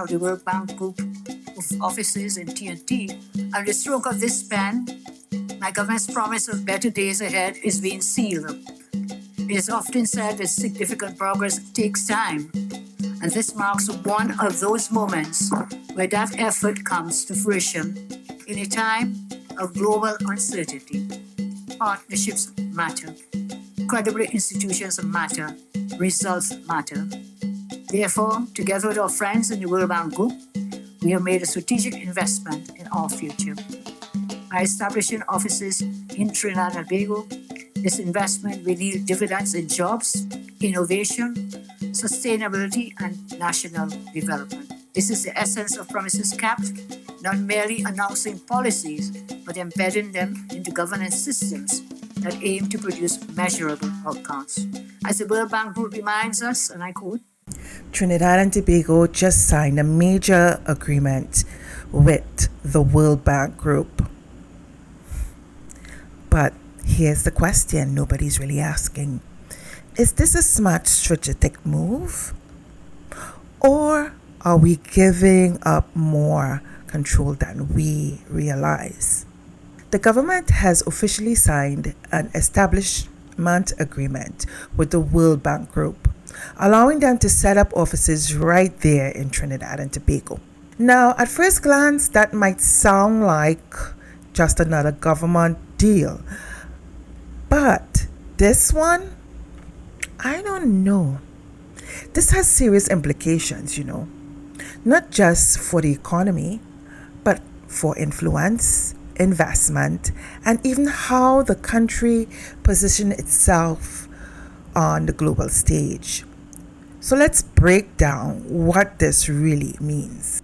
of the World Bank Group of offices in TNT, and the stroke of this pen, my government's promise of better days ahead is being sealed. It is often said that significant progress takes time, and this marks one of those moments where that effort comes to fruition in a time of global uncertainty. Partnerships matter, credible institutions matter, results matter. Therefore, together with our friends in the World Bank Group, we have made a strategic investment in our future. By establishing offices in Trinidad and Tobago, this investment will yield dividends in jobs, innovation, sustainability, and national development. This is the essence of promises kept, not merely announcing policies, but embedding them into governance systems that aim to produce measurable outcomes. As the World Bank Group reminds us, and I quote, Trinidad and Tobago just signed a major agreement with the World Bank Group. But here's the question nobody's really asking. Is this a smart strategic move? Or are we giving up more control than we realize? The government has officially signed an establishment agreement with the World Bank Group, allowing them to set up offices right there in Trinidad and Tobago. Now, at first glance, that might sound like just another government deal. But this one, I don't know. This has serious implications, not just for the economy, but for influence, investment, and even how the country positions itself on the global stage. So let's break down what this really means.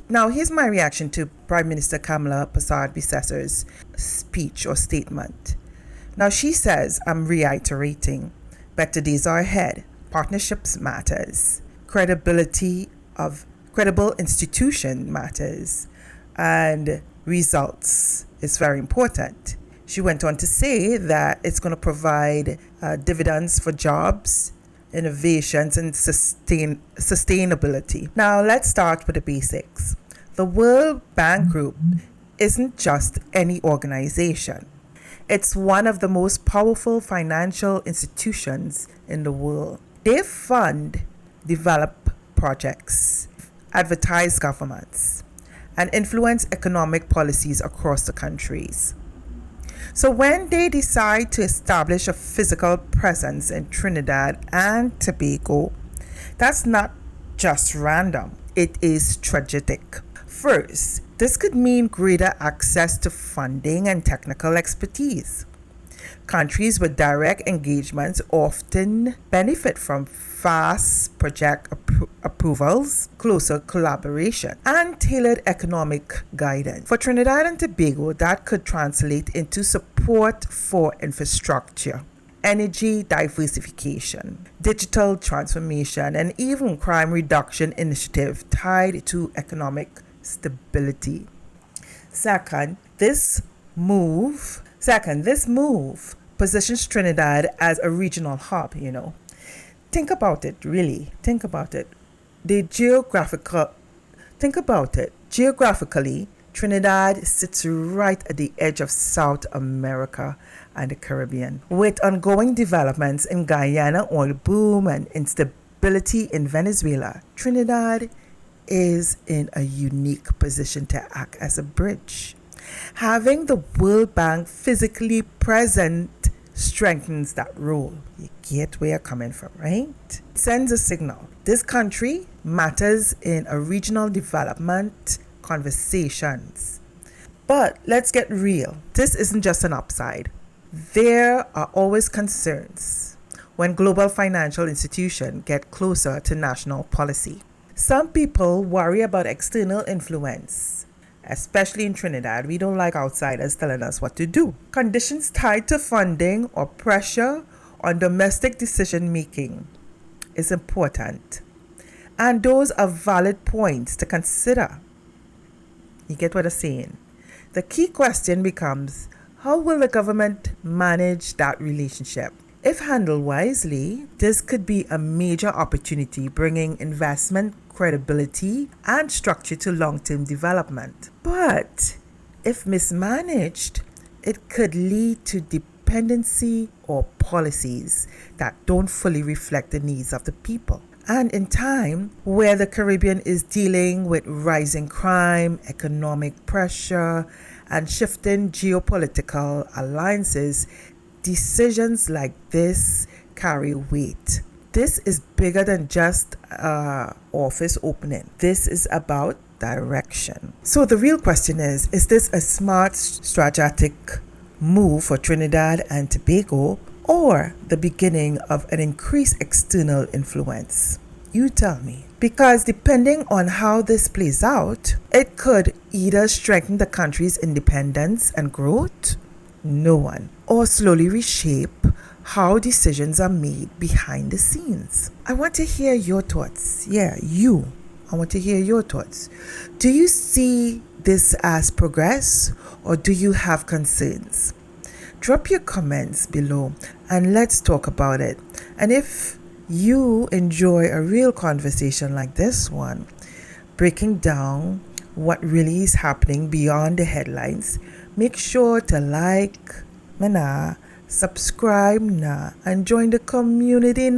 Now, here's my reaction to Prime Minister Kamala Persad-Bissessor's speech or statement. Now, she says, I'm reiterating, better days are ahead. Partnerships matters. Credible institution matters. And results is very important. She went on to say that it's going to provide dividends for jobs, innovations, and sustainability. Now, let's start with the basics. The World Bank Group isn't just any organization. It's one of the most powerful financial institutions in the world. They fund, develop projects, advertise governments, and influence economic policies across the countries. So when they decide to establish a physical presence in Trinidad and Tobago, that's not just random, it is strategic. First, this could mean greater access to funding and technical expertise. Countries with direct engagements often benefit from fast project approvals, closer collaboration, and tailored economic guidance. For Trinidad and Tobago, that could translate into support for infrastructure, energy diversification, digital transformation, and even crime reduction initiative tied to economic stability. Second, this move positions Trinidad as a regional hub, Think about it, really. Think about it. Geographically, Trinidad sits right at the edge of South America and the Caribbean. With ongoing developments in Guyana oil boom and instability in Venezuela, Trinidad is in a unique position to act as a bridge. Having the World Bank physically present strengthens that role. You get where I'm coming from, right? It sends a signal. This country matters in a regional development conversations. But let's get real. This isn't just an upside. There are always concerns when global financial institutions get closer to national policy. Some people worry about external influence. Especially in Trinidad, we don't like outsiders telling us what to do. Conditions tied to funding or pressure on domestic decision making is important. And those are valid points to consider. You get what I'm saying? The key question becomes, how will the government manage that relationship? If handled wisely, this could be a major opportunity, bringing investment credibility and structure to long-term development. But if mismanaged, it could lead to dependency or policies that don't fully reflect the needs of the people. And in time, where the Caribbean is dealing with rising crime, economic pressure, and shifting geopolitical alliances, decisions like this carry weight. This is bigger than just office opening. This is about direction. So the real question is this a smart strategic move for Trinidad and Tobago, or the beginning of an increased external influence? You tell me. Because depending on how this plays out, it could either strengthen the country's independence and growth, no one, or slowly reshape how decisions are made behind the scenes. I want to hear your thoughts. Yeah, you. I want to hear your thoughts. Do you see this as progress, or do you have concerns? Drop your comments below and let's talk about it. And if you enjoy a real conversation like this one, breaking down what really is happening beyond the headlines, make sure to like, subscribe, and join the community.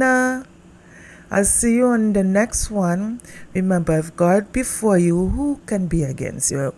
I'll see you on the next one. Remember, if God before you, who can be against you?